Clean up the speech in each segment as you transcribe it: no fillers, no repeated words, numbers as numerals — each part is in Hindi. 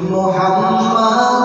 Muhammad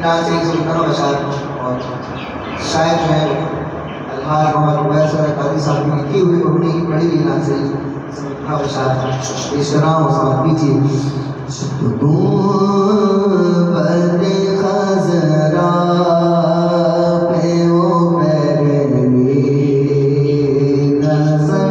चनाचे एक सुल्तान बशार और शायद जो है अल्हाज मोहम्मद उबैद कादी साहब की लिखी हुई उन्हीं की पढ़ी हुई नाचे सुल्तान बशार इस नाम उसका कीजिए खजरा पे वो पहली नजर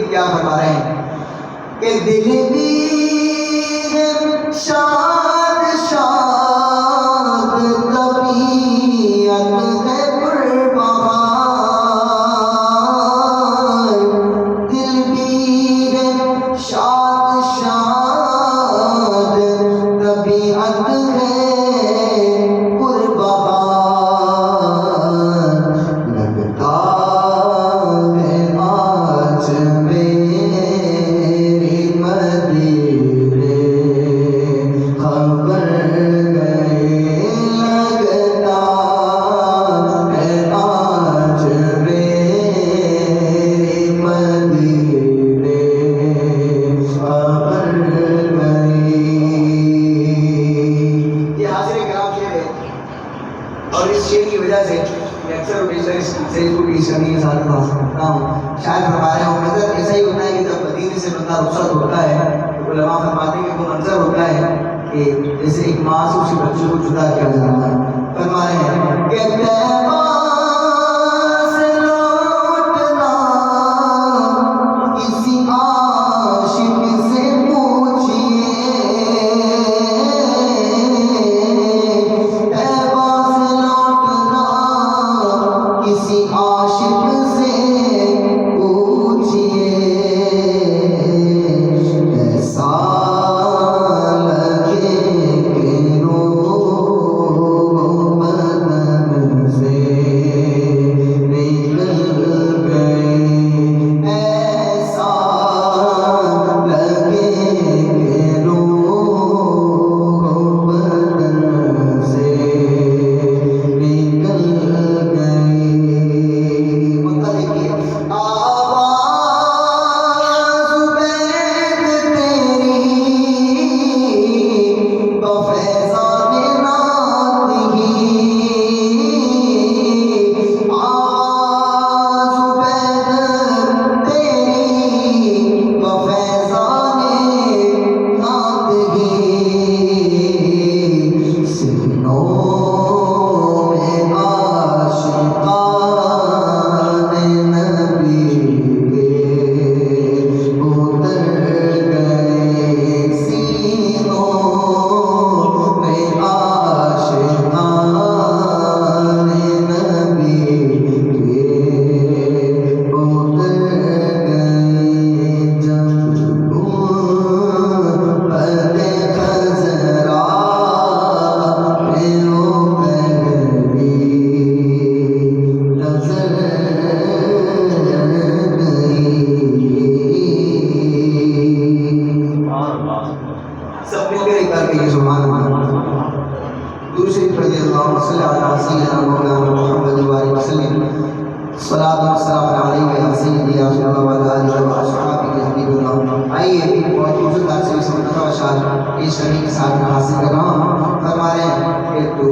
क्या फरमा रहे हैं कि दिल भी शाद शाद तबीयत है कुर्बान, दिल भी शाद शाद तबीयत है कुर्बान, लगता है आज मेरी मदीने खबर गए, लगता है आज मेरी मदीने खबर गई। ये हाजिर कराम शेर है और इस शेर की वजह से अक्सर के साथ बात करता हूँ। शायद फरमाया हो नजर ऐसा ही होता है कि जब मदीने से बंदा रुखसत होता है तो उलमा फरमाते हैं कि वो मंजर होता है कि जैसे एक माँ से उसी बच्चे को जुदा किया जाता है। फरमा रहे हैं कि तैबा से लौटना किसी आशिक से पूछिए, तैबा से लौटना किसी आशिक से पूछिए, ऐसा लगे कि रूह बदन से अल्लाहुम्मा सल्लि अला सय्यिदिना मौलाना मुहम्मद व आलिहि वसल्लम सलातु व सलाम अलैका या सय्यिदी या रसूलल्लाह व अला आलिहि व अस्हाबिहि हबीबल्लाह। आइए बहुत खूबसूरत से समझता हुआ शायर इस कवि के साथ में हासिल कर रहा हूँ। फरमा रहे हैं कि तू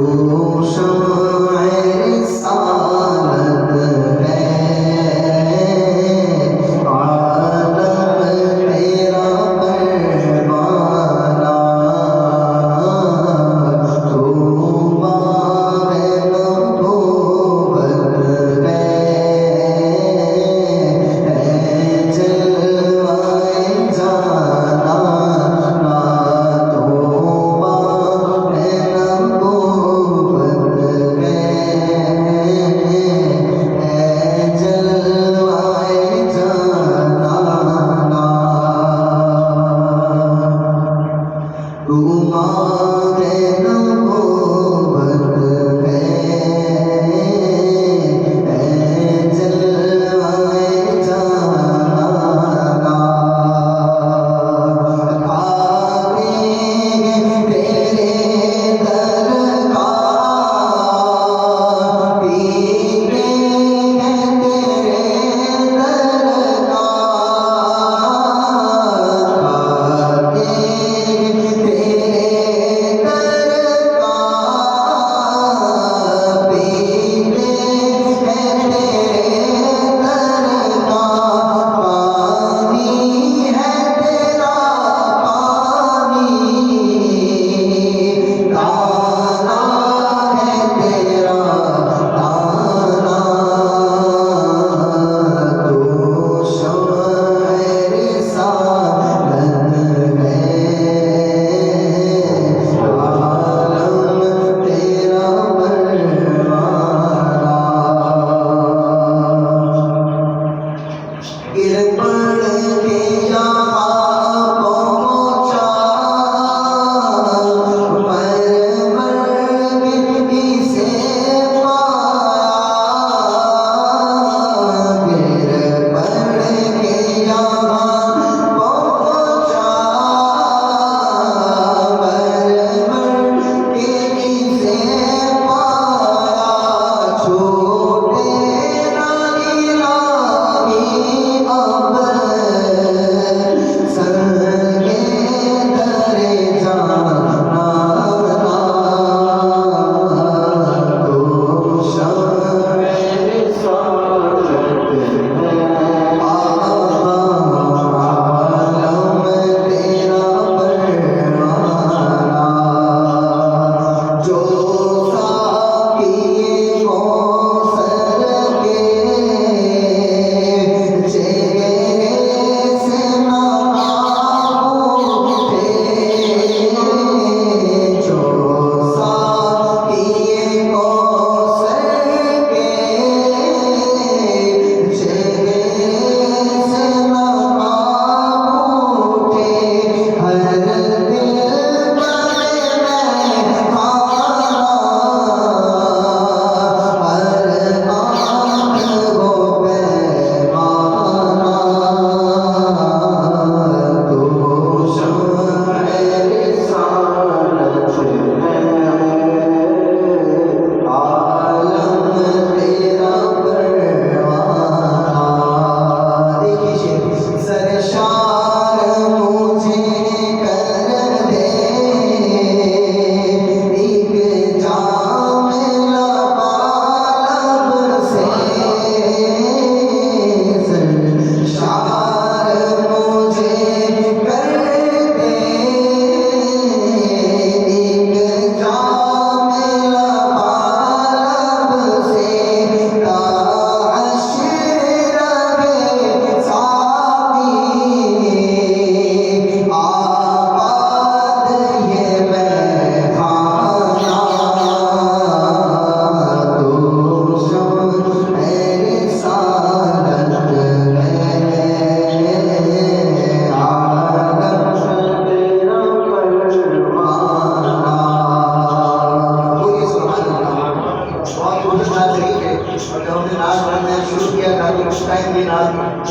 शायर सालत है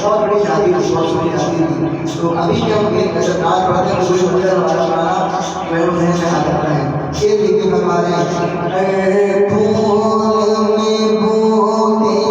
बहुत बड़ी शादी थी, बहुत बड़ी शादी थी। तो अभी जब एक नाच पढ़ते हैं तो कोई बच्चा हमारा पुराना मैं उन्हें हाथ रखता है शेर लिख के फरमा रहे हैं फूल में बूंदे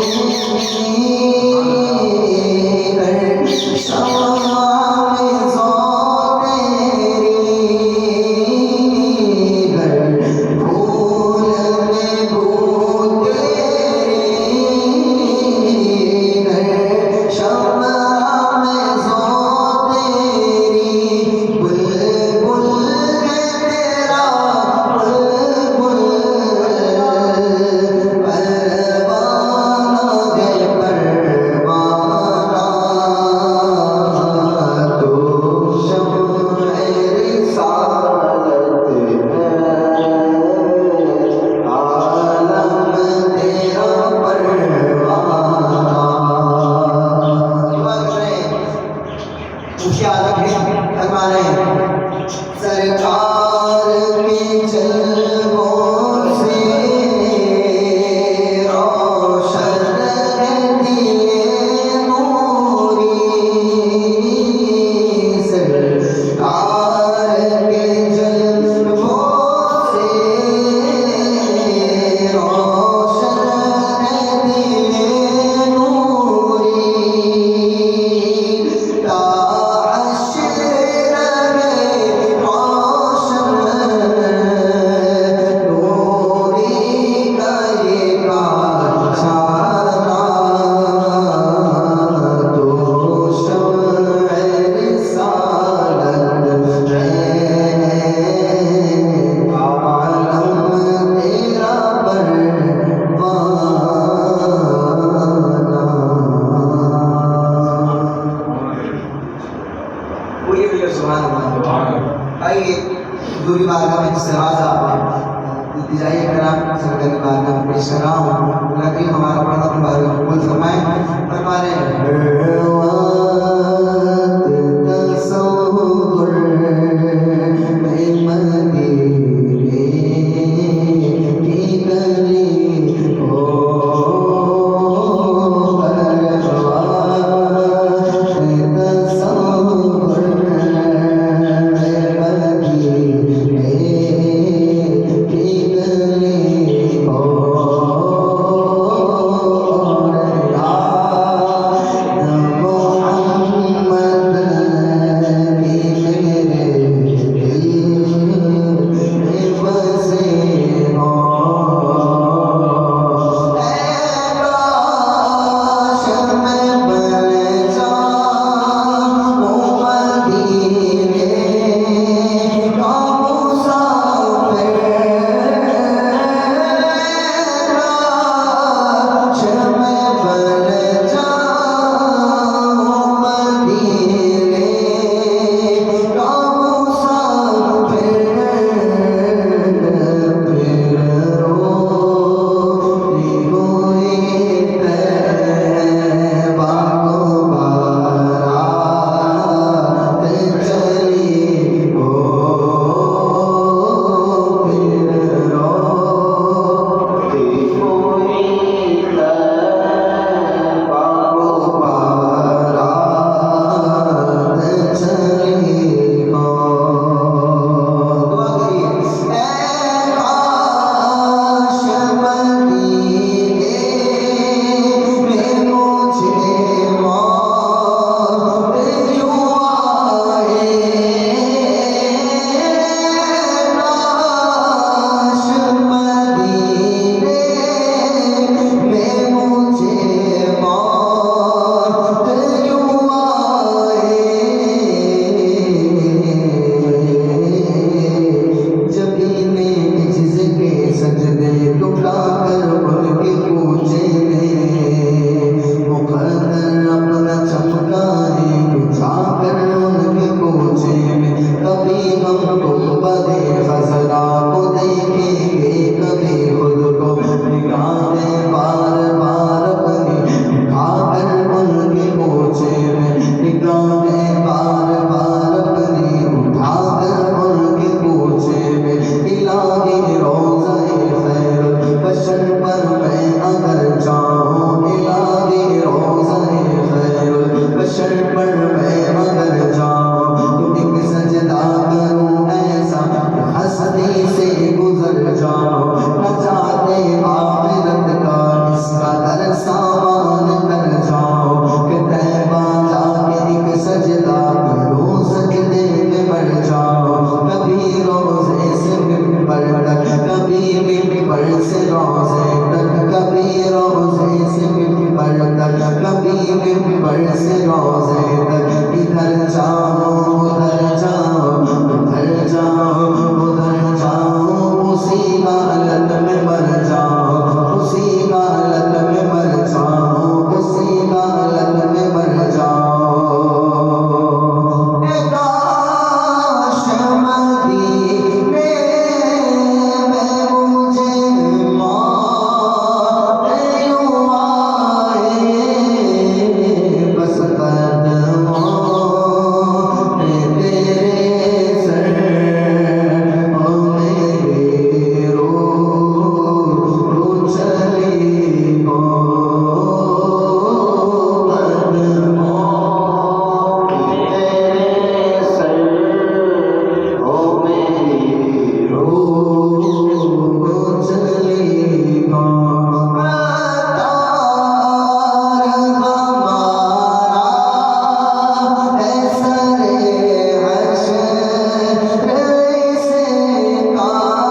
दूरी बारगाह में सराजा इल्तिजाई कराम सरकारी बारगाह में पेश कर रहा हूँ। लकीन हमारा पर्दा अपने बारे में कबूल फरमाए। फरमा उसी हालत में मर जाऊं, उसी हालत में मर जाऊं, उसी हालत में मर जाऊं। काश मदीने में मुझे मौत यूं आए, बस कदमों में तेरे सर ओ मेरी रूह चली हो, कदमों में तेरे सर ओ मेरी रूह चली हो। तार हमारा है सरे हश्र से कागज़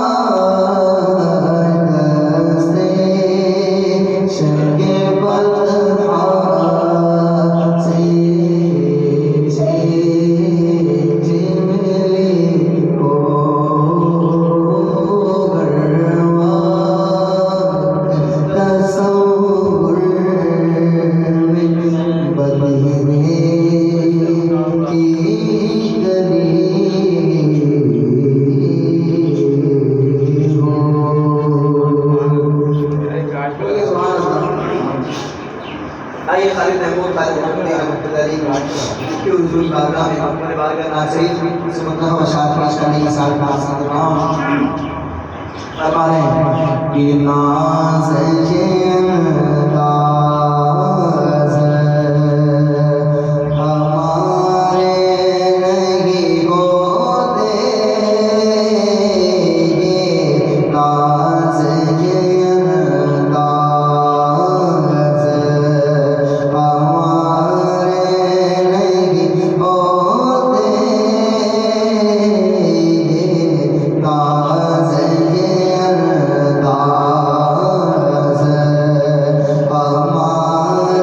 से शर्क़े बतहा से झिलमिली हो गरवा तसव्वुर में बदीने की गली हो। आइए खालिद महमूद खालिद रहमतुल्लाह की हुजूर बारगाह में अपने बारगाह नाज़रीन से मतलब अशात पेश करने की साल का आसान तमाम फरमा रहे हैं कि नाज़ ये अंदाज़ हमारे नहीं होते, नाज़ ये अंदाज़ हमारे नहीं होते, नाज़ ये अंदाज़ हमारे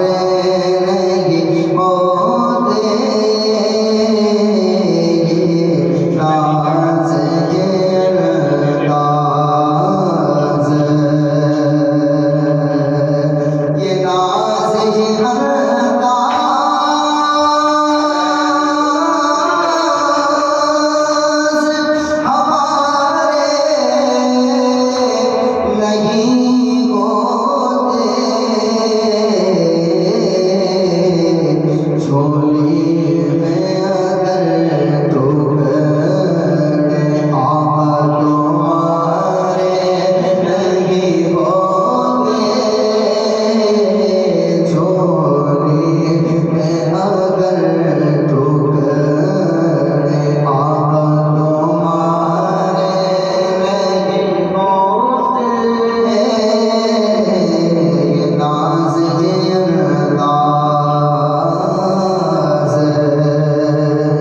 नहीं होते, नाज़ ये अंदाज़, ये नाज़ ये अंदाज़ हमारे नहीं होते, झोली में अगर टुकड़े आम तुम्हारे नहीं होते, झोली में अगर टुकड़े आम तुम्हारे नहीं होते, ये नाज़ ये अंदाज़।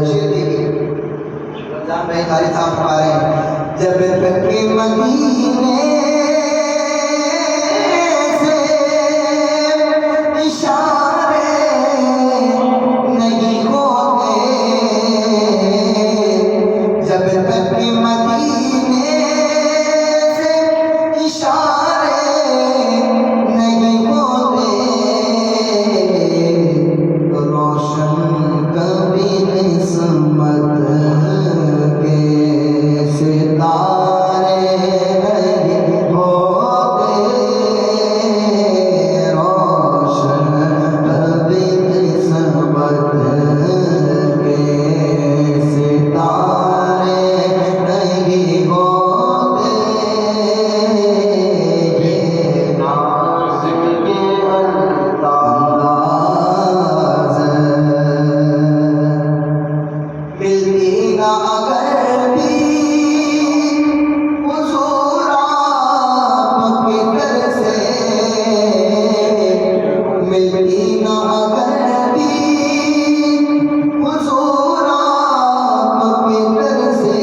शेर देखिए, रमजान भाई खालिद साहब फरमा रहे हैं, जब तक मदीने से इशारे नहीं होते, जब तक मदीने से इशारे नहीं होते, रोशन कभी किस्मत के सितारे नहीं होते, रोशन कभी किस्मत के सितारे नहीं होते, ये नाज़ ये अंदाज़ मिलती ना अगर भी हुजूर आपकी दर से, मिलती ना अगर भी हुजूर आपकी दर से,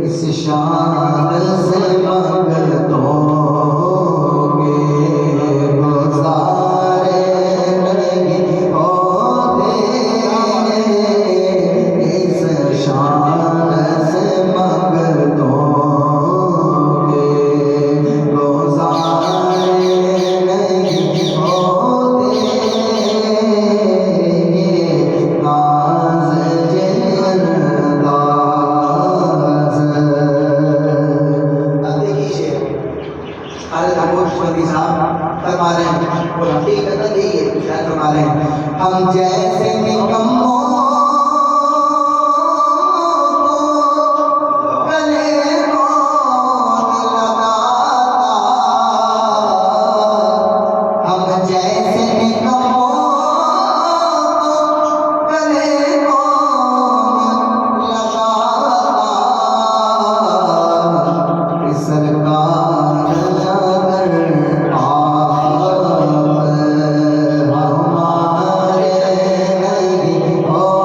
इस शान से मंगतोगे गुज़ारे नहीं होते, इस शान से मंगतोगे फरमा रहे हैं और हकीकत यही है, शायद फरमा रहे हैं हम जैसे निकम्मों Oh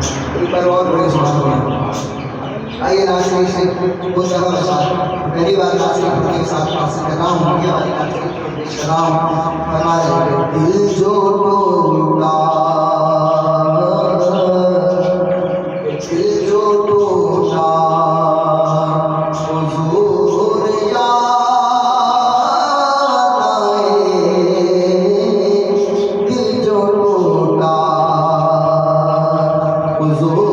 एक बार और बड़े सुबह आइए नाज़रीन से मुस्तफ़ा के साथ पहली बार नाज़रीन के साथ हासिल कर रहा हूँ ये वाली नाज़रीन पेश कर रहा हूँ हमारे दिल जो टूटा दिल जो टूटा हुजूर याद आए दिल जो टूटा हुजूर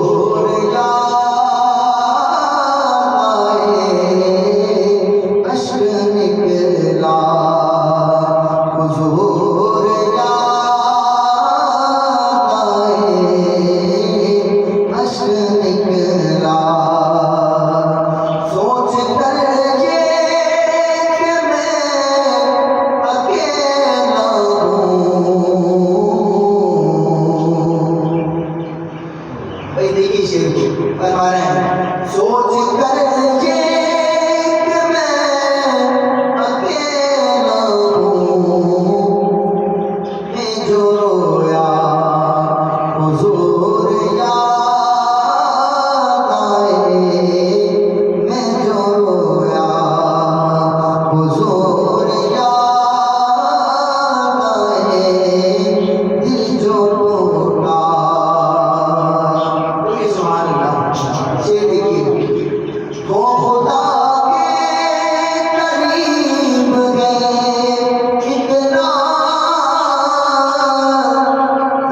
फरमा रहे हैं सोच कर ये कि मैं अकेला हूँ मैं जो रोया हुजूर याद आए मैं जो रोया हुजूर याद आए दिल जो टूटा ये देखिए वो खुदा के करीब है इतना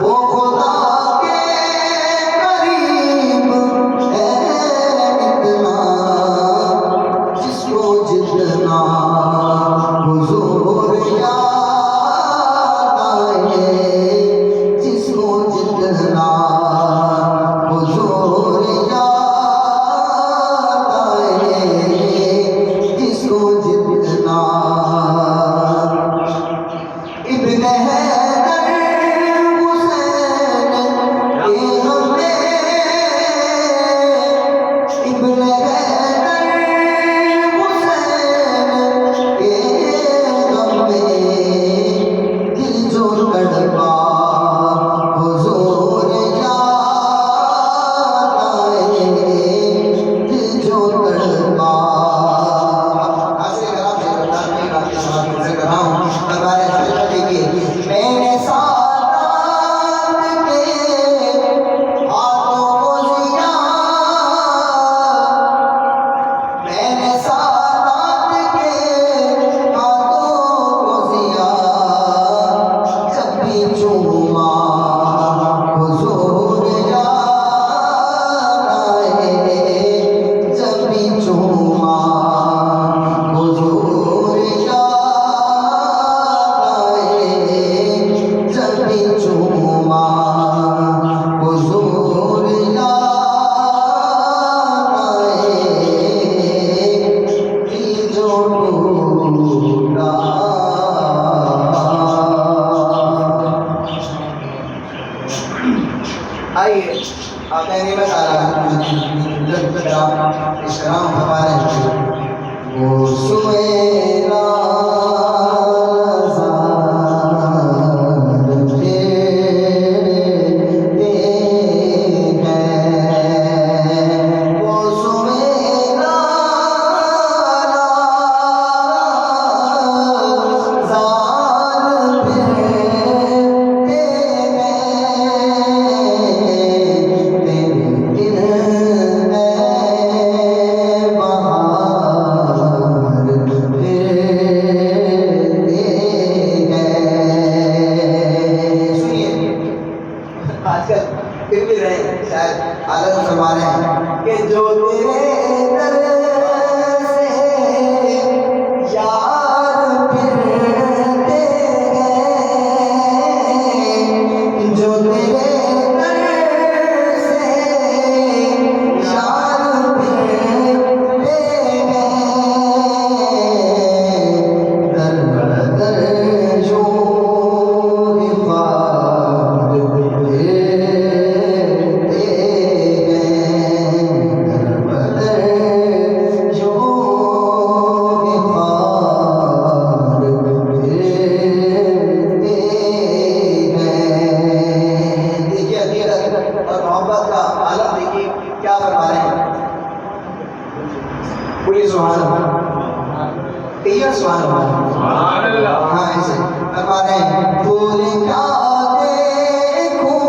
वो खुदा के करीब है इतना जिसको जितना हुजूर याद आए जिसको जितना हुजूर जितना इब्न हैदर हुसैन के हमें इब्न हैदर हुसैन के हमें दिल जो तड़पा हुजूर याद आए दिल जो तड़पा मैंने सादात के हाथों को लिया मैंने सादात के हाथों को लिया जब भी चूमा हुजूर याद आए जब भी चूमा हुजूर चूमा हुजूर याद आए दिल जो टूटा आइए आप कहने में सारा इस्लाम हमारे वो सुमेरा फिर भी रहे शायद आलम फरमा रहे हैं कि जो तेरे दर से यार फिरते गए जो तेरे दर से यार फिरते गए दर दर जो और मोहब्बत का आलम देखिए क्या फरमा रहे हैं। बोलिए सुभान अल्लाह, कहिए सुभान अल्लाह। हाँ ऐसे फरमा रहे हैं, फूल क्या देखूं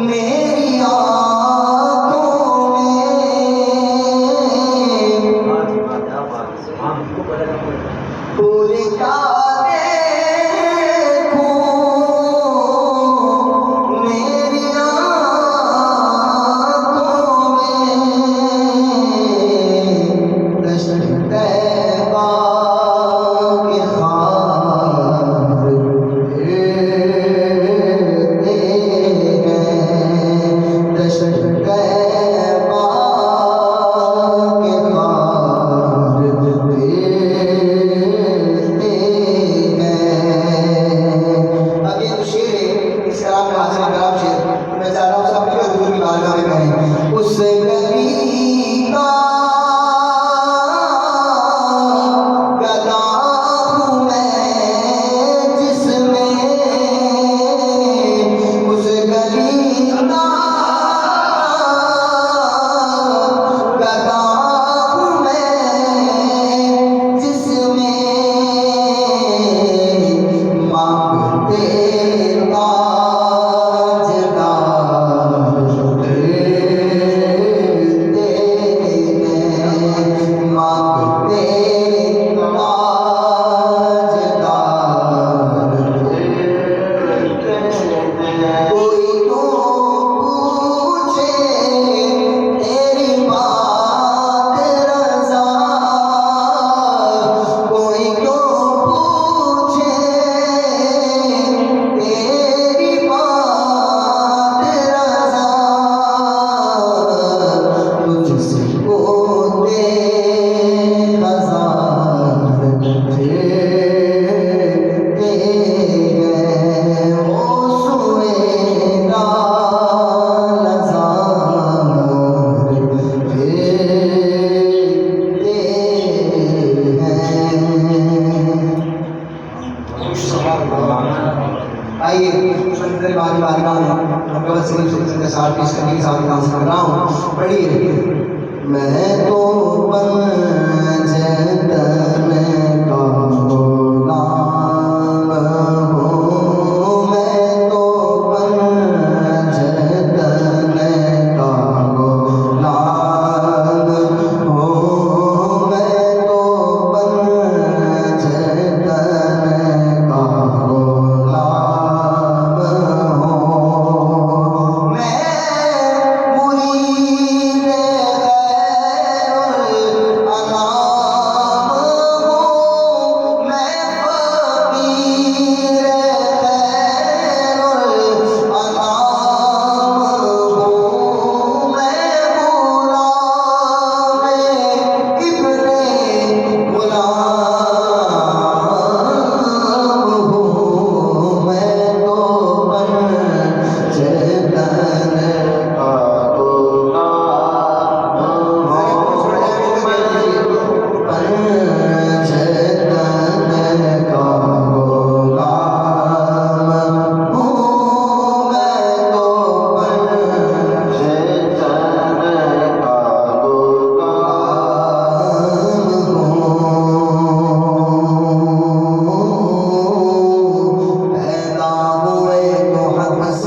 मेरी आँखों में, फूल क्या आइए मंदिर बारी बारगाह में भगवत सिंह सुल्तान के साथ पेश करने के साथ डांस कर रहा हूँ। पढ़िए, मैं तो पंजतन का गुलाम हूँ, मैं तो पंजतन का गुलाम हूँ, मैं तो पंजतन का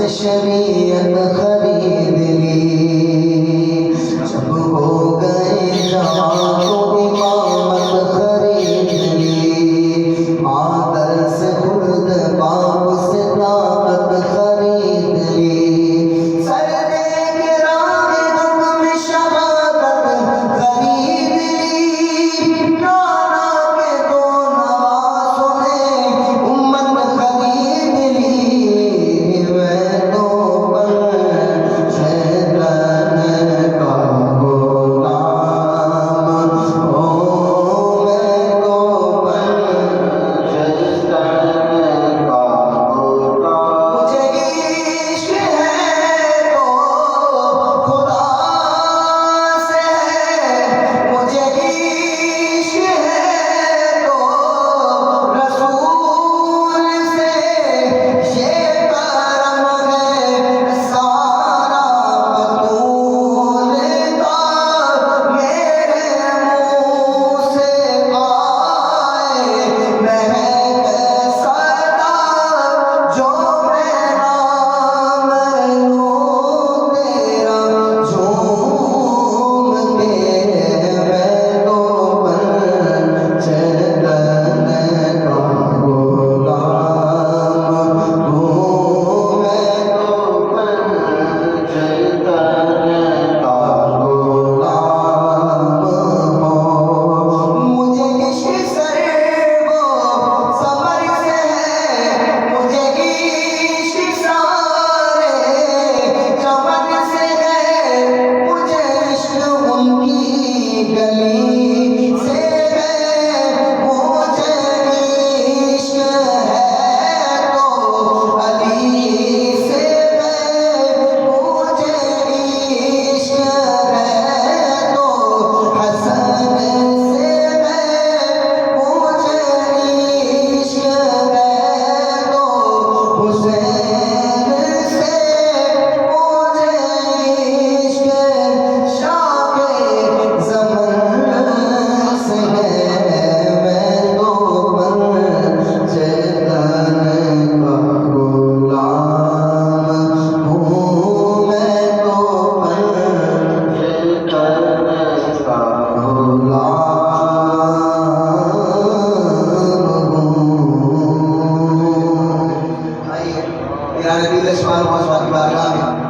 शरीयत खरीद ली, जब हो गए जवान तो इमामत खरीद ली, मादर से खुद बाप से ताकत खरीद ली, सर दे के राह हुक्म शहादत खरीद ली, नाना के दो नवासों ने उम्मत खरीद ली। मैं तो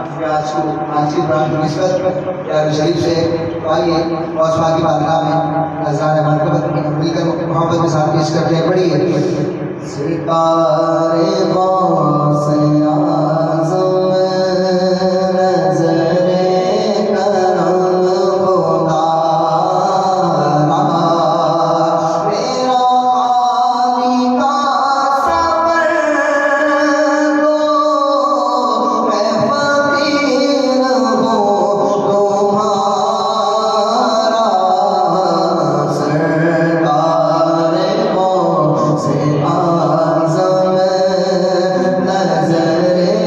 आज को आज की प्राण की निस्बत या शरीफ से तो आइए मौसमा की बारगाह में अज़ान मरकबत मिलकर मोहब्बत के साथ पेश करते हैं। पढ़िए सितारे से आज़म से आज़म नज़र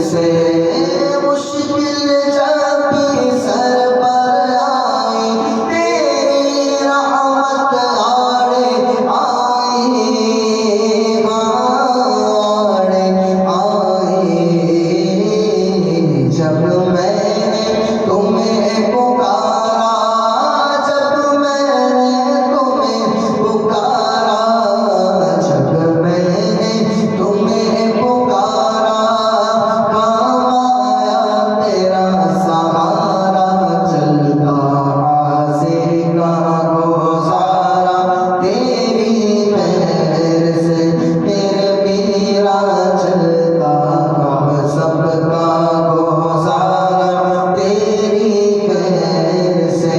से मुश्किल जब भी सर पर आए, तेरी रहमत आड़े आए, आड़े आए। जब मैंने तुम्हें पुकारा, जब मैंने तुम्हें पुकारा, जब मैंने तुम्हें पुकारा, काम आया तेरा सहारा, चलता आसे का गुजारा, तेरी मेहर से मेरे मीरा चलता अब सबका गुजारा, तेरी मेहर से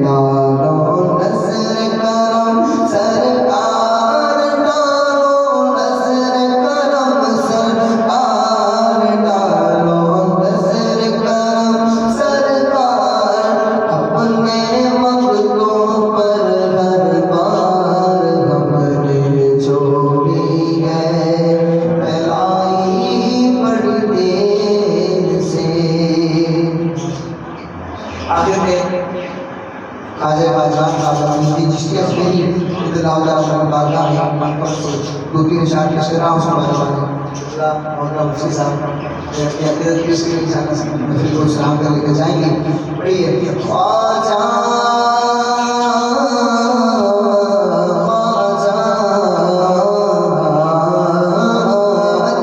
डालो नज़र करम सरकार, डालो नज़र करम सरकार, डालो नज़र करम सरकार, अपने वक्तों पर हर बार हमने छोड़ी है फैलाई बड़ी देर से। आखिर में ख्वाजा बादशाह ख्वाजा मुफ्ती चिश्ती अजमेरी बारगाह में दो तीन इशारे पेश कर रहा हूँ। मौलाना मुफ्ती साहब अपनी अकीदत पेश करके महफिल को सलाम कर लेकर जाएंगे। पढ़िए ख्वाजा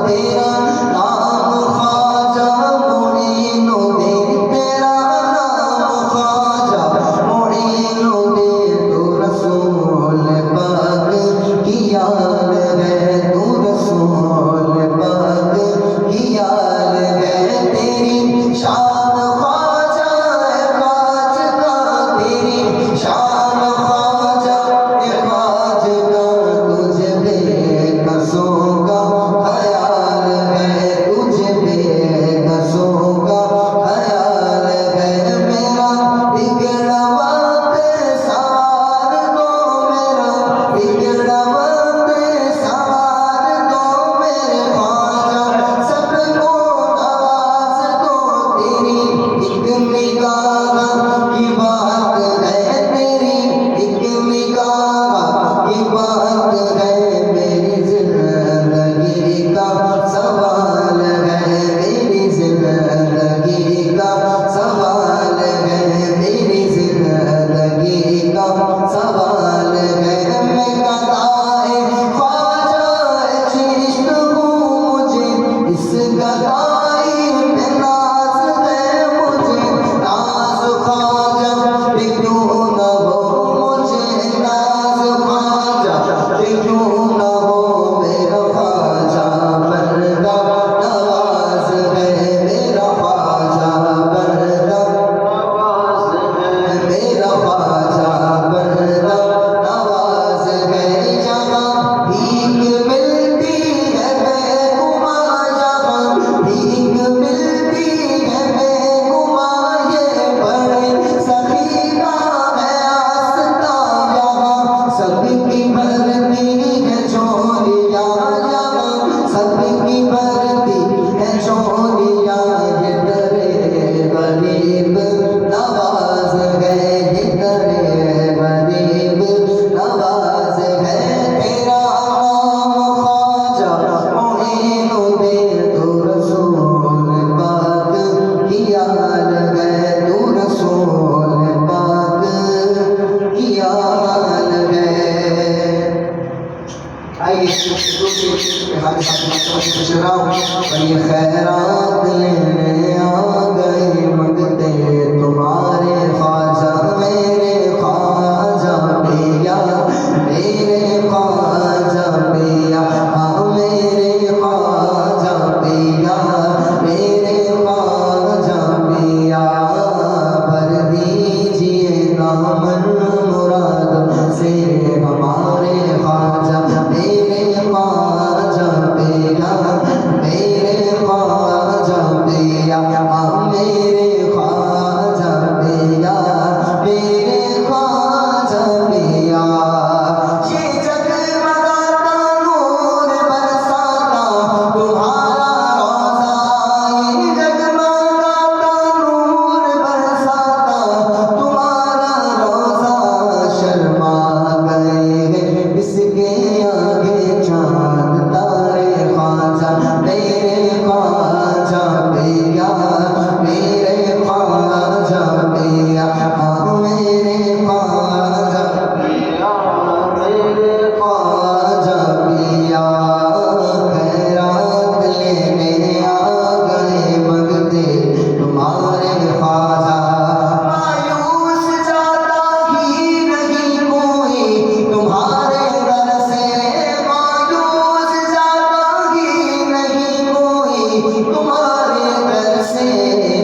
तेरा नाम ख्वाजा मोइनुद्दीन, तेरा नाम ख्वाजा मोइनुद्दीन, तू रसूल पाक की याद है, तू रसूल पाक की याद है, तेरी शान ख्वाजा है खाजगा, तेरी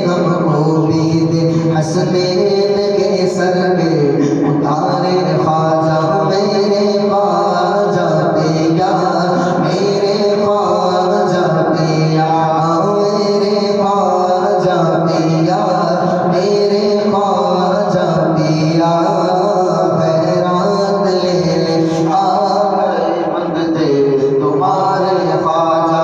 हमको भी दे हसनैन के सर पे उतारे ख्वाजा मेरे ख्वाजा पिया मेरे ख्वाजा पिया मेरे ख्वाजा पिया मेरे ख्वाजा पिया खैरात ले आ गए मंगते तुम्हारे ख्वाजा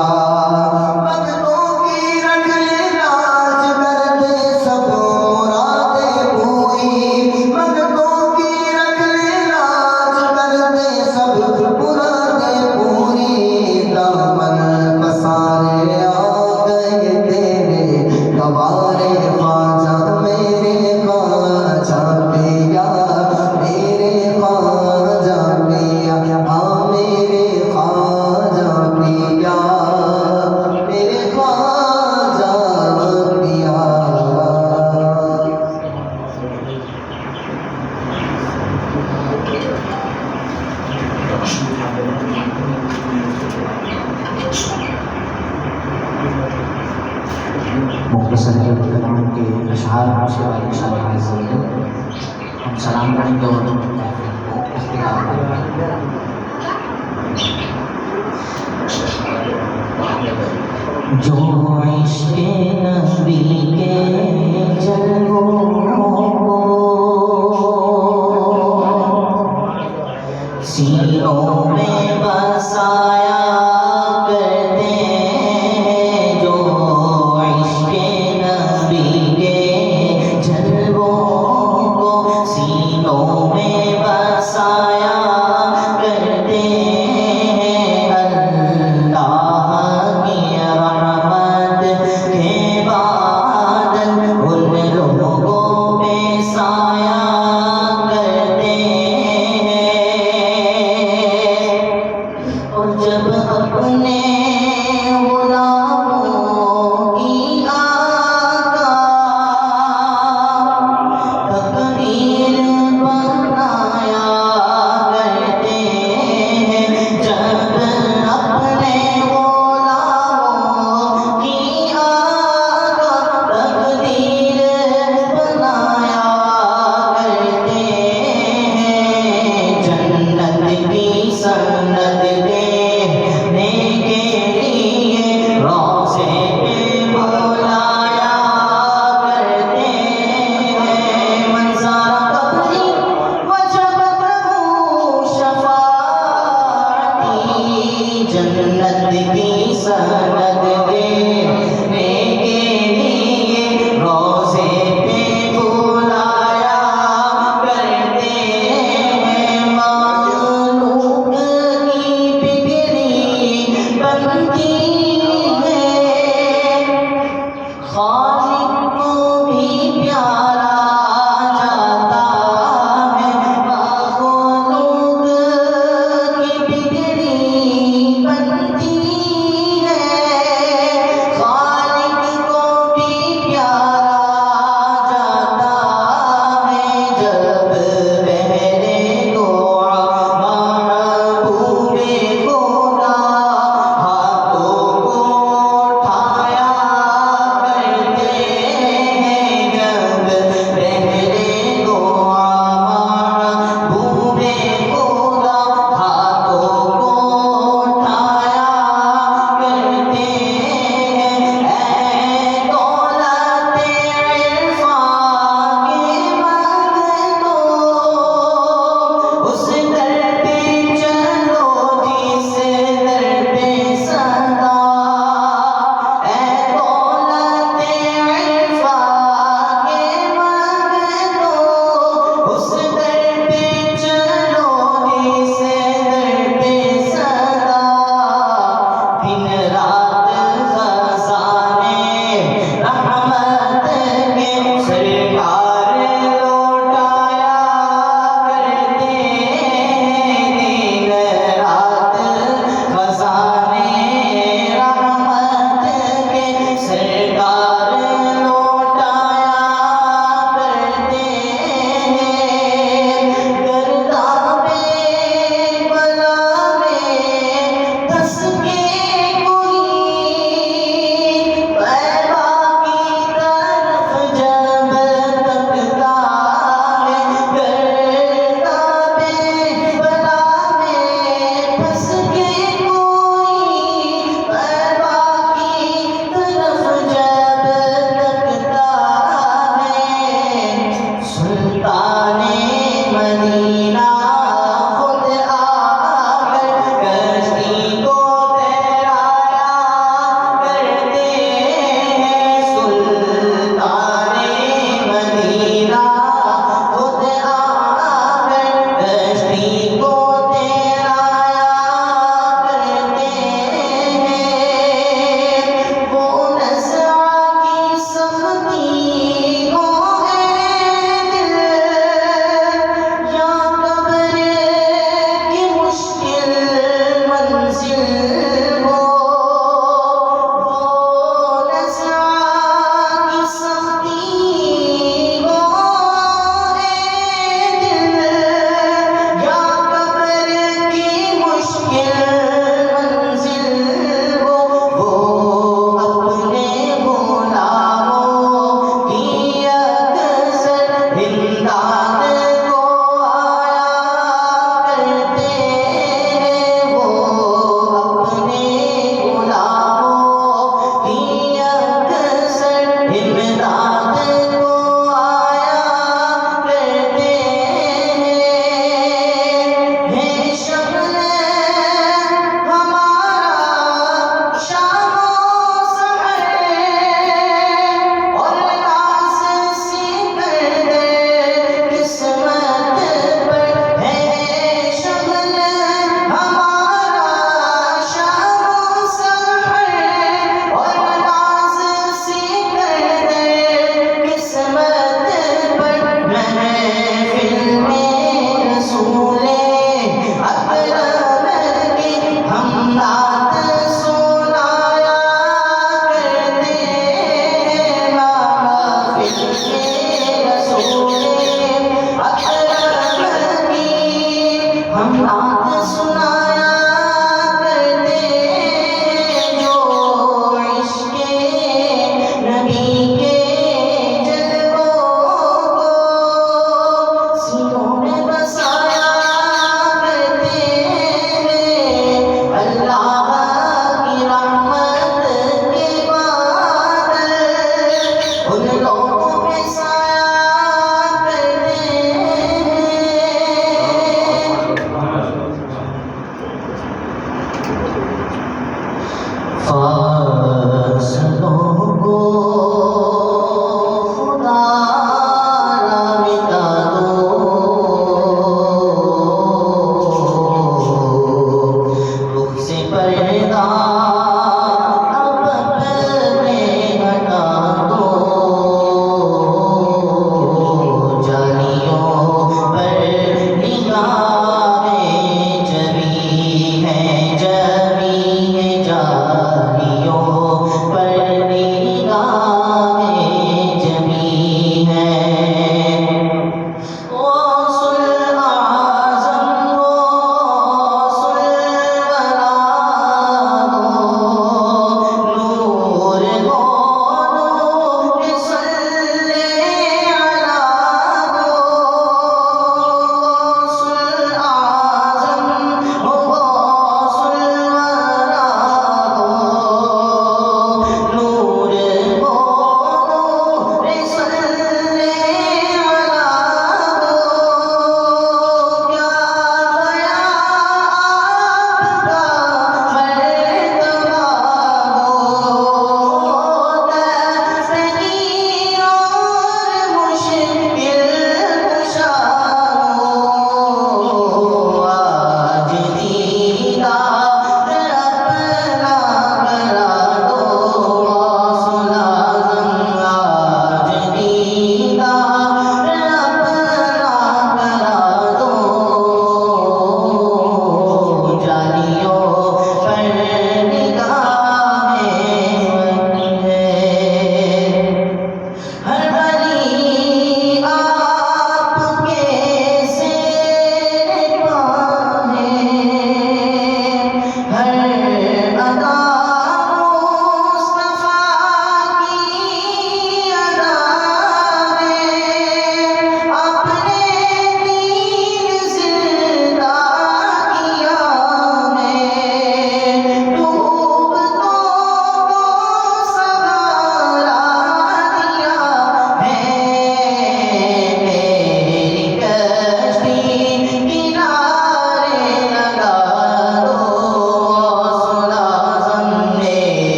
भक्तों की रख ले लाज करते सब मुरादें पूरी भक्तों की रख ले लाज करते सब मुरादें पूरी दामन पसारे आ गए तेरे गवारे ख्वाजा मेरे ख्वाजा पिया मेरे ख्वाजा पिया हाँ मेरे ख्वाजा पिया मेरे ख्वाजा पिया। मुख्तसर के कलाम के अशआर से वाले शायर से हम सलाम करेंगे और इस्तिक़ाम करेंगे। जो इश्क़े नबी के जलवों को सीनों में बसाया करते हैं जो इश्क़े नबी के जलवों को सीनों में बसाया करते हैं अल्लाह की रहमत के बादल उन लोगों पे साया करते हैं और जब अपने गुलामों की आका तकदीर बनाया करते हैं जब अपने गुलामों की आका तकदीर बनाया करते हैं जन्नत की सनद देने के लिए रोज़े पे बुलाया करते हैं मंज़ारा कब्री वजबत लहू शफ़ाअती जन्नत की सनद देने के लिए रोज़े पे बुलाया करते हैं माखलूक की बिगड़ी बनती है खालिक को भी प्यारा जाता है माखलूक की बिगड़ी बनती है खालिक को भी प्यारा जाता है जब बहरे दुआ महबूबे खुदा हाथों को उठाया करते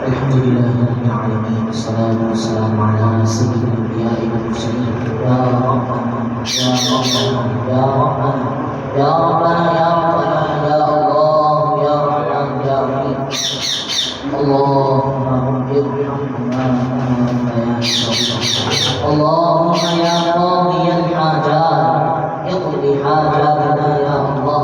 Alhamdulillah Rabbil Alamin. Wassalatu wassalamu ala sayyidil anbiya'i wal mursalin. Ya Rabbana ya Rabbana ya Rabbana ya Rabbana ya Rabbana ya Allah ya Rahman ya Rahim. Allahumma irhamna ya Allah. Allahumma ya qadiyal hajat iqdi hajatana ya Allah.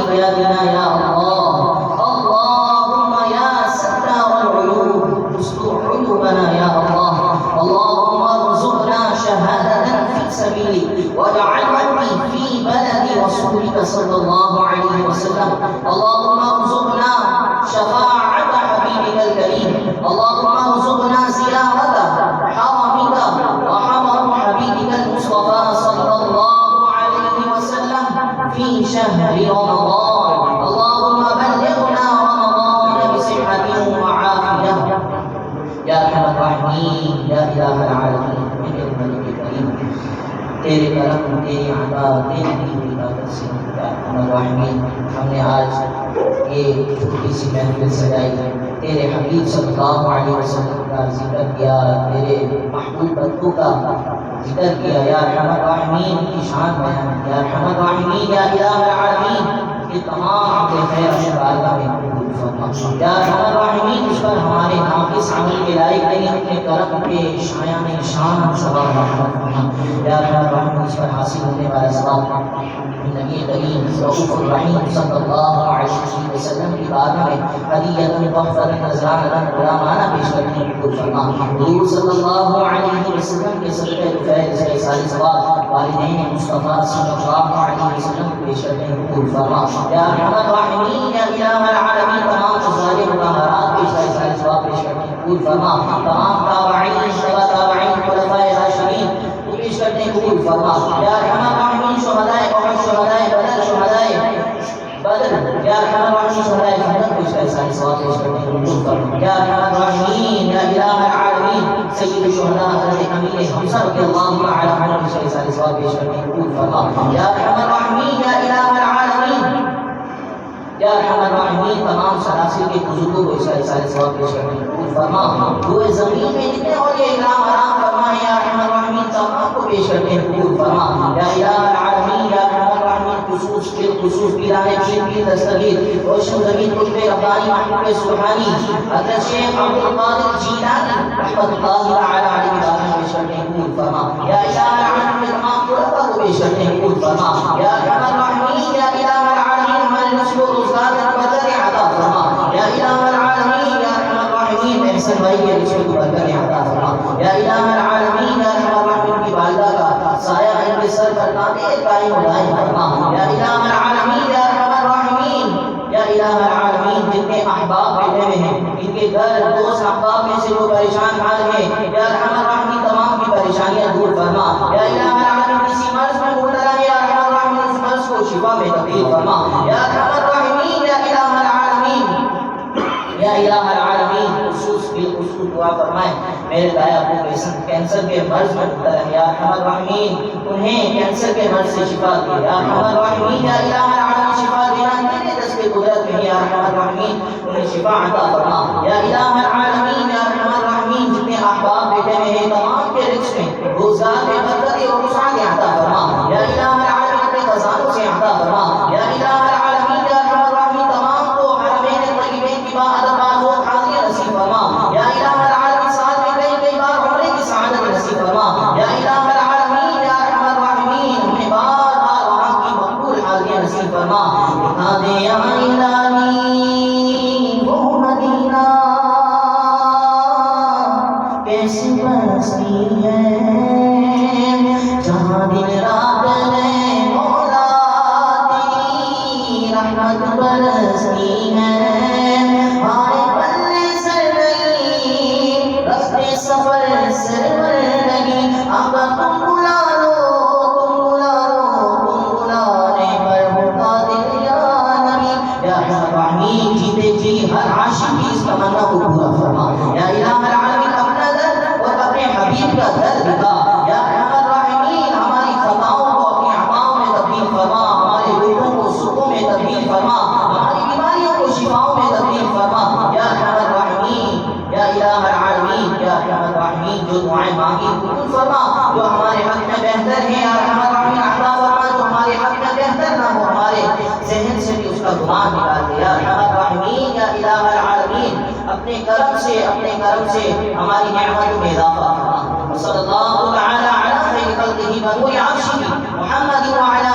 Malik या दीना या अल्लाह, अल्लाहुम्मा या सत्तार अल-उयूब उस्तुर उयूबना या अल्लाह, अल्लाहुम्मा रज़ुक़ना शहादतन फी सबीलिक वजअल मौती फी बलदी रसूलिक सल्लल्लाहु अलैहि वसल्लम, अल्लाहुम्मा रज़ुक़ना शफाअत हबीबिकल करीम, अल्लाहुम्मा रज़ुक़ना ज़ियारत हरमिका व हरम हबीबिकल मुस्तफा सल्लल्लाहु अलैहि वसल्लम फी शहरि रमज़ान, अल्लाहुम्मा बल्लिग़ना रमज़ान बिसिहहतिन व आफियह या अरहमर राहिमीन या इलाहल आलमीन। मेरे मलिक करीम, तेरे करम, तेरी अता, तेरी दी हुई ताकत से या अरहमर राहिमीन, हमने आज ये छोटी सी महफिल सजाई, तेरे हबीब सल्लल्लाहु अलैहि वसल्लम का जिक्र किया, तेरे महबूब बंदों का जिक्र किया या अरहमर राहिमीन, की शान बयान या अरहमर राहिमीन या इलाहल आलमीन, ये तमाम के खैर बारगाह में कबूल फरमा या अरहमर राहिमीन। इस पर हमारे नाक़िस अमल के लायक नहीं, अपने करम के शायान शान सवाब रहमत फरमा या अरहमर राहिमीन। इस पर हासिल होने वाला सवाब नबी करीम रऊफ़ुर रहीम सल्लल्लाहु अलैहि वसल्लम की बारगाह में हदीयतन तोहफ़तन नज़रानतन गुलामाना पेश करने की कबूल फरमा। हुज़ूर सल्लल्लाहु अलैहि वसल्लम के सदक़े फैज़ से सारे सवाब वालिदैन मुस्तफ़ा सल्लल्लाहु अलैहि वसल्लम को पेश करने की कबूल फरमा या अरहमर राहिमीन या इलाहल आलमीन। तमाम ज़ालिम मुताहरात के सारे सवाब पेश करने की कबूल फरमा। तमाम ताबईन तबा ताबईन खुलफ़ाए राशिदीन को पेश करने की कबूल फरमा या अरहमर राहिमीन। शुहदाए उहद, शुहदाए बदर, शुहदाए बदर या अरहमर राहिमीन, शुहदाए खंदक को सारे सवाब पेश करने की कबूल फरमा या अरहमर राहिमीन या इलाहल आलमीन। सय्यिद शुहदा हज़रत अमीर हमज़ा रज़ियल्लाहु तआला अन्हु को सारे सवाब पेश करने की कबूल फरमा या अरहमर राहिमीन या इलाहल आलमीन या अरहमर राहिमीन। तमाम सलासिल के बुजुर्गों को सारे सवाब पेश करने की कबूल फरमा। रोए ज़मीन में जितने औलिया इकराम आराम फरमाए या अरहमर राहिमीन, तमाम को पेश करने की कबूल फरमा या इलाहल आलमीन या अरहमर राहिमीन। खुसूस बिल खुसूस पीराने पीर पीर दस्तगीर रोशन ज़मीन कुतुब रब्बानी महबूब सुब्हानी हज़रत शेख अब्दुल कादिर जीलानी रहमतुल्लाहि तआला अलैहि की बात पेश करने की कबूल फरमा या इलाहल आलमीन। तमाम खुलफा को पेश करने की कबूल फरमा या अरहमर राहिमीन या इलाहल आलमीन। हमारे नस्ल व रोज़गार में बरकत अता फरमा या इलाहल आलमीन या अरहमर राहिमीन। एहसन भाई के रिश्ते को बरकत अता फरमा या इलाहल आलमीन या अरहमर राहिमीन। की बारगाह का साया इनके सर पर कायम दायम फरमा या इलाहल आलमीन या अरहमर राहिमीन या इलाहल आलमीन। जितने अहबाब बैठे हुए हैं, इनके घर दोस्त अहबाब में से जो परेशान हाल हैं या अरहमर राहिमीन, तमाम की परेशानियां दूर फरमा या इलाहल आलमीन। किसी मर्ज में मुब्तला है या अरहमर राहिमीन, उस मर्ज को शिफा में तब्दील फरमा या अरहमर राहिमीन या इलाहल आलमीन या इलाहल आलमीन। खुसूस बिल खुसूस दुआ फरमाए मेरे दाया अबू कैंसर के मर्ज में मुब्तला है या अरहमर राहिमीन, उन्हें कैंसर के मर्ज से शिफा दे या अरहमर राहिमीन या इलाहल आलमीन। शिफा देना तेरे दस्ते कुदरत में या अरहमर राहिमीन, उन्हें शिफा अता फरमा या इलाहल आलमीन या अरहमर राहिमीन। जितने अहबाब बैठे हुए हैं, तमाम के रिज़्क़ में रोज़गार में बरकत और रुसाअत अता फरमा या इलाहल आलमीन। अपने खजानों से अता फरमा या इलाहल आलमीन या अरहमर राहिमीन। तमाम को हरमैन तय्यबैन की बाअदब बाज़ो हाज़िर नसीब फरमा या इलाहल आलमीन। साल में कई बार उम्रे की सआदत नसीब फरमा या इलाहल आलमीन या अरहमर राहिमीन। हमें बार बार वहाँ की मकबूल हाज़िर नसीब फरमा। दिखा दे या इलाही वो मदीना कैसी बस्ती है, जहाँ दिन रात में मौला तेरी रहमत बरसती है। हमारे पल्ले सर नहीं, रास्ते सफर सरवर नहीं। आका तुम बुला लो, तुम बुला लो, तुम बुलाने पर होगा दिल या नबी या अरहमर राहिमीन। जीते जी हर आशिक की इस तमन्ना को पूरा फरमा या इलाहल आलमीन। अपना दर्द और अपने हबीब का दर्द दिखा या अरहमर राहिमीन। हमारी खताओं को अपनी अमाओं में तब्दील फरमा, हमारे दुखों को सुखों में तब्दील फरमा, हमारी बीमारियों को शिफाओं में तब्दील फरमा या अरहमर राहिमीन या इलाहल आलमीन या अरहमर राहिमीन। जो दुआएं मांगी कबूल फरमा, जो हमारे हक में बेहतर है या अरहमर राहिमीन अता फरमा। जो हमारे हक में बेहतर ना हो, हमारे ज़हन से भी उसका गुमान निकाल दे या अरहमर राहिमीन या इलाहल आलमीन। अपने करम से हमारी नेमतों में इज़ाफ़ा फरमा। सल्लल्लाहु तआला अला खैरि खल्क़िही व नूरि अर्शिही मुहम्मद व अला